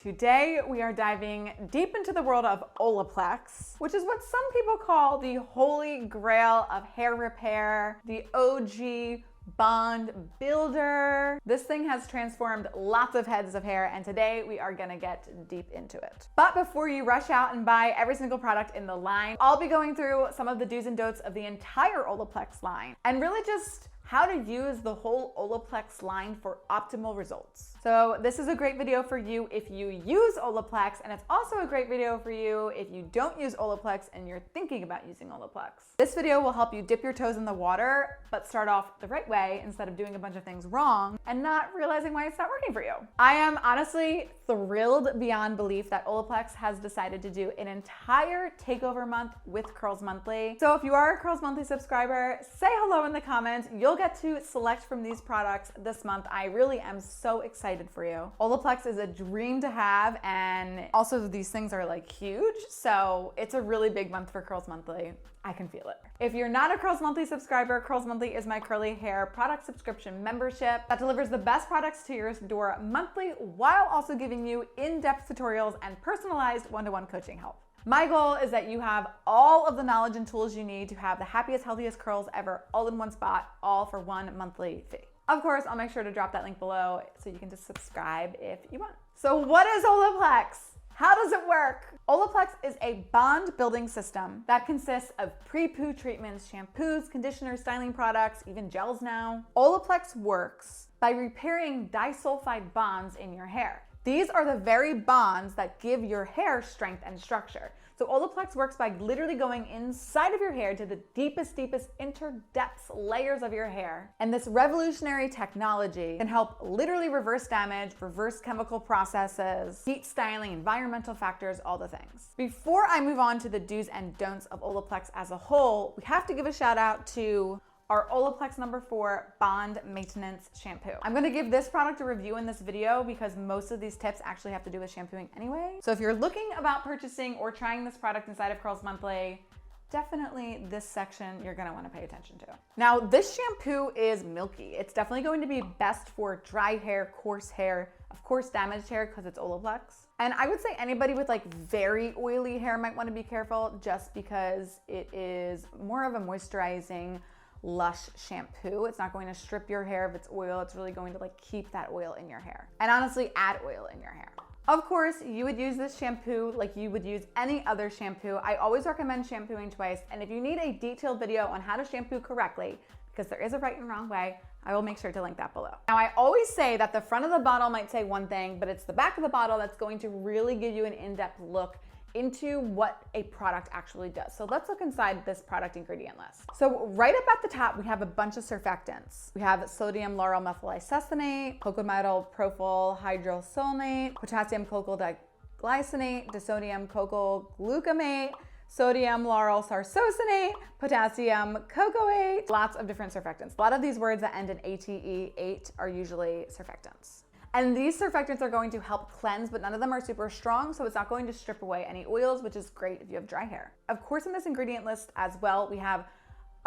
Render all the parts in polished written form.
Today, we are diving deep into the world of Olaplex, which is what some people call the holy grail of hair repair, the OG bond builder. This thing has transformed lots of heads of hair, and today we are gonna get deep into it. But before you rush out and buy every single product in the line, I'll be going through some of the do's and don'ts of the entire Olaplex line, and really just how to use the whole Olaplex line for optimal results. So this is a great video for you if you use Olaplex, and it's also a great video for you if you don't use Olaplex and you're thinking about using Olaplex. This video will help you dip your toes in the water, but start off the right way instead of doing a bunch of things wrong and not realizing why it's not working for you. I am honestly thrilled beyond belief that Olaplex has decided to do an entire takeover month with Curls Monthly. So if you are a Curls Monthly subscriber, say hello in the comments. You'll get to select from these products this month. I really am so excited for you. Olaplex is a dream to have, and also these things are like huge, so it's a really big month for Curls Monthly. I can feel it. If you're not a Curls Monthly subscriber, Curls Monthly is my curly hair product subscription membership that delivers the best products to your door monthly while also giving you in-depth tutorials and personalized one-to-one coaching help. My goal is that you have all of the knowledge and tools you need to have the happiest, healthiest curls ever, all in one spot, all for one monthly fee. Of course, I'll make sure to drop that link below so you can just subscribe if you want. So what is Olaplex? How does it work? Olaplex is a bond building system that consists of pre-poo treatments, shampoos, conditioners, styling products, even gels now. Olaplex works by repairing disulfide bonds in your hair. These are the very bonds that give your hair strength and structure. So Olaplex works by literally going inside of your hair to the deepest interdepths layers of your hair. And this revolutionary technology can help literally reverse damage, reverse chemical processes, heat styling, environmental factors, all the things. Before I move on to the do's and don'ts of Olaplex as a whole, we have to give a shout out to our Olaplex No. 4 Bond Maintenance Shampoo. I'm gonna give this product a review in this video because most of these tips actually have to do with shampooing anyway. So if you're looking about purchasing or trying this product inside of Curls Monthly, definitely this section you're gonna wanna pay attention to. Now, this shampoo is milky. It's definitely going to be best for dry hair, coarse hair, of course damaged hair because it's Olaplex. And I would say anybody with like very oily hair might wanna be careful just because it is more of a moisturizing, lush shampoo. It's not going to strip your hair if it's oil. It's really going to like keep that oil in your hair and honestly add oil in your hair. Of course, you would use this shampoo like you would use any other shampoo. I always recommend shampooing twice. And if you need a detailed video on how to shampoo correctly, because there is a right and wrong way, I will make sure to link that below. Now, I always say that the front of the bottle might say one thing, but it's the back of the bottle that's going to really give you an in-depth look into what a product actually does. So let's look inside this product ingredient list. So right up at the top, we have a bunch of surfactants. We have sodium lauryl methyl isocyanate, cocamidol propyl hydrosonate, potassium cocoa diglycinate, disodium cocoa glucamate, sodium lauryl sarsosinate, potassium cocoate, lots of different surfactants. A lot of these words that end in ATE, 8, are usually surfactants. And these surfactants are going to help cleanse, but none of them are super strong, so it's not going to strip away any oils, which is great if you have dry hair. Of course, in this ingredient list as well, we have,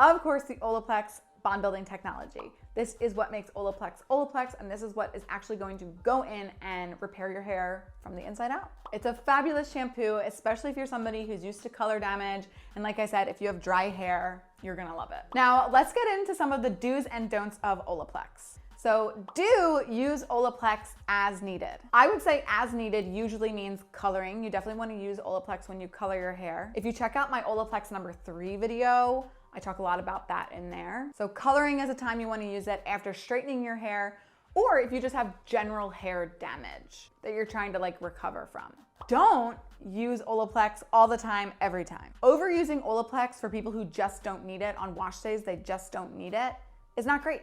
of course, the Olaplex bond building technology. This is what makes Olaplex Olaplex, and this is what is actually going to go in and repair your hair from the inside out. It's a fabulous shampoo, especially if you're somebody who's used to color damage. And like I said, if you have dry hair, you're gonna love it. Now, let's get into some of the do's and don'ts of Olaplex. So do use Olaplex as needed. I would say as needed usually means coloring. You definitely want to use Olaplex when you color your hair. If you check out my Olaplex No. 3 video, I talk a lot about that in there. So coloring is a time you want to use it after straightening your hair, or if you just have general hair damage that you're trying to like recover from. Don't use Olaplex all the time, every time. Overusing Olaplex for people who just don't need it on wash days, they just don't need it, is not great.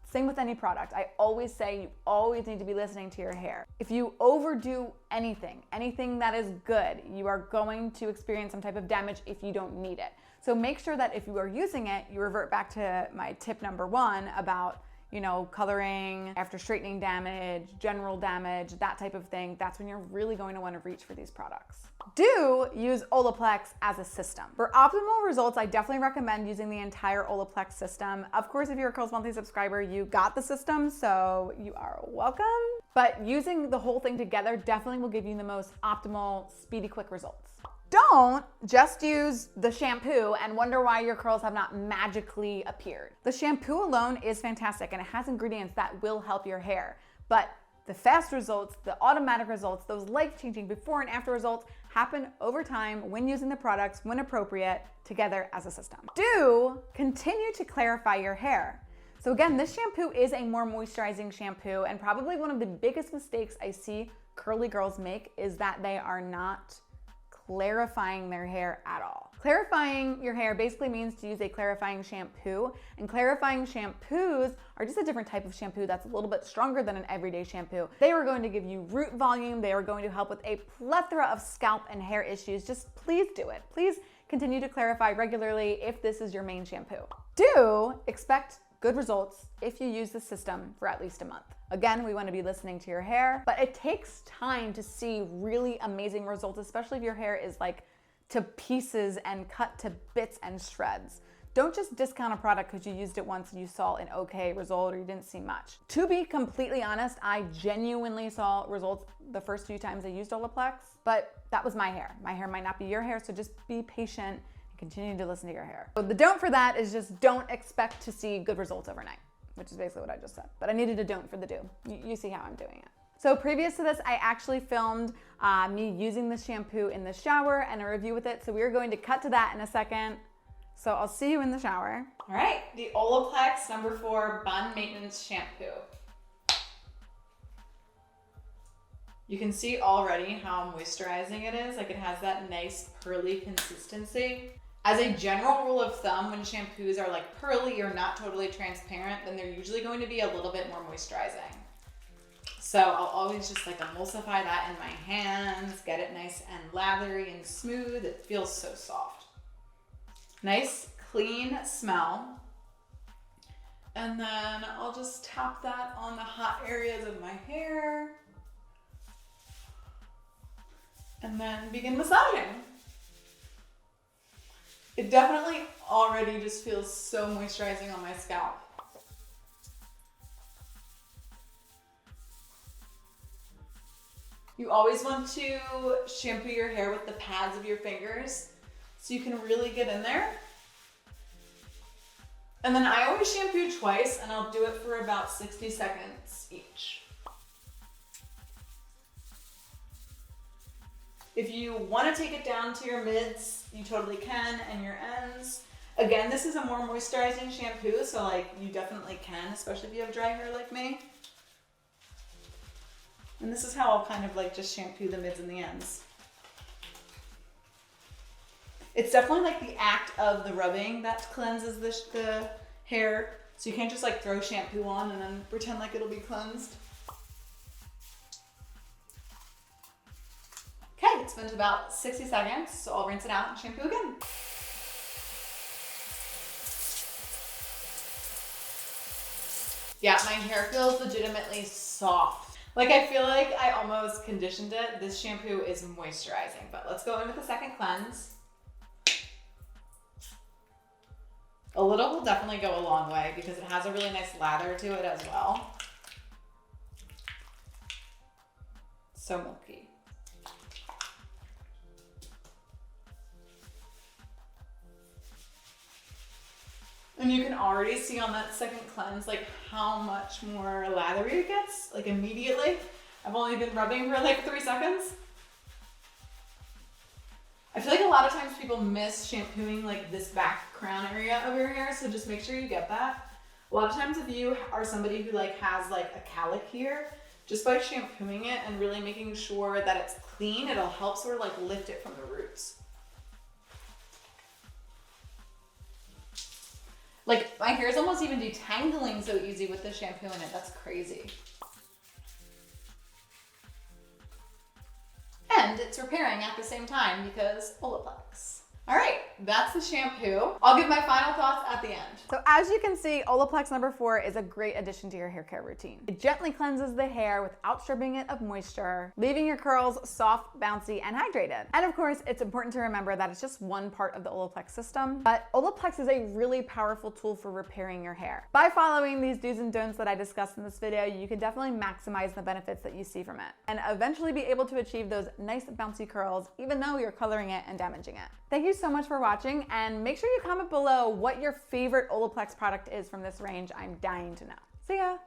Same with any product. I always say you always need to be listening to your hair. If you overdo anything that is good, you are going to experience some type of damage if you don't need it. So make sure that if you are using it, you revert back to my tip number 1 about you know, coloring, after straightening damage, general damage, that type of thing, that's when you're really going to want to reach for these products. Do use Olaplex as a system. For optimal results, I definitely recommend using the entire Olaplex system. Of course, if you're a Curls Monthly subscriber, you got the system, so you are welcome. But using the whole thing together definitely will give you the most optimal, speedy, quick results. Don't just use the shampoo and wonder why your curls have not magically appeared. The shampoo alone is fantastic and it has ingredients that will help your hair, but the fast results, the automatic results, those life-changing before and after results happen over time when using the products, when appropriate, together as a system. Do continue to clarify your hair. So again, this shampoo is a more moisturizing shampoo, and probably one of the biggest mistakes I see curly girls make is that they are not clarifying their hair at all. Clarifying your hair basically means to use a clarifying shampoo, and clarifying shampoos are just a different type of shampoo that's a little bit stronger than an everyday shampoo. They are going to give you root volume. They are going to help with a plethora of scalp and hair issues. Just please do it. Please continue to clarify regularly if this is your main shampoo. Do expect good results if you use the system for at least a month. Again, we want to be listening to your hair, but it takes time to see really amazing results, especially if your hair is like to pieces and cut to bits and shreds. Don't just discount a product because you used it once and you saw an okay result or you didn't see much. To be completely honest, I genuinely saw results the first few times I used Olaplex, but that was my hair. My hair might not be your hair, so just be patient. Continue to listen to your hair. So the don't for that is just don't expect to see good results overnight, which is basically what I just said. But I needed a don't for the do. You see how I'm doing it. So previous to this, I actually filmed me using the shampoo in the shower and a review with it. So we're going to cut to that in a second. So I'll see you in the shower. All right, the Olaplex No. 4 Bond Maintenance Shampoo. You can see already how moisturizing it is. Like, it has that nice pearly consistency. As a general rule of thumb, when shampoos are like pearly or not totally transparent, then they're usually going to be a little bit more moisturizing. So I'll always just like emulsify that in my hands, get it nice and lathery and smooth. It feels so soft. Nice, clean smell. And then I'll just tap that on the hot areas of my hair. And then begin massaging. It definitely already just feels so moisturizing on my scalp. You always want to shampoo your hair with the pads of your fingers so you can really get in there. And then I always shampoo twice, and I'll do it for about 60 seconds each. If you want to take it down to your mids, you totally can, and your ends. Again, this is a more moisturizing shampoo, so like you definitely can, especially if you have dry hair like me. And this is how I'll kind of like just shampoo the mids and the ends. It's definitely like the act of the rubbing that cleanses the hair. So you can't just like throw shampoo on and then pretend like it'll be cleansed. Okay, it's been about 60 seconds, so I'll rinse it out and shampoo again. Yeah, my hair feels legitimately soft. Like, I feel like I almost conditioned it. This shampoo is moisturizing, but let's go in with the second cleanse. A little will definitely go a long way because it has a really nice lather to it as well. So milky. And you can already see on that second cleanse, like how much more lathery it gets, like immediately. I've only been rubbing for like 3 seconds. I feel like a lot of times people miss shampooing like this back crown area of your hair, so just make sure you get that. A lot of times if you are somebody who like has like a cowlick here, just by shampooing it and really making sure that it's clean, it'll help sort of like lift it from the roots. Like, my hair is almost even detangling so easy with the shampoo in it. That's crazy. And it's repairing at the same time because Olaplex. All right, that's the shampoo. I'll give my final thoughts at the end. So as you can see, Olaplex number 4 is a great addition to your hair care routine. It gently cleanses the hair without stripping it of moisture, leaving your curls soft, bouncy, and hydrated. And of course, it's important to remember that it's just one part of the Olaplex system, but Olaplex is a really powerful tool for repairing your hair. By following these do's and don'ts that I discussed in this video, you can definitely maximize the benefits that you see from it and eventually be able to achieve those nice bouncy curls, even though you're coloring it and damaging it. Thank you so much for watching, and make sure you comment below what your favorite Olaplex product is from this range. I'm dying to know. See ya.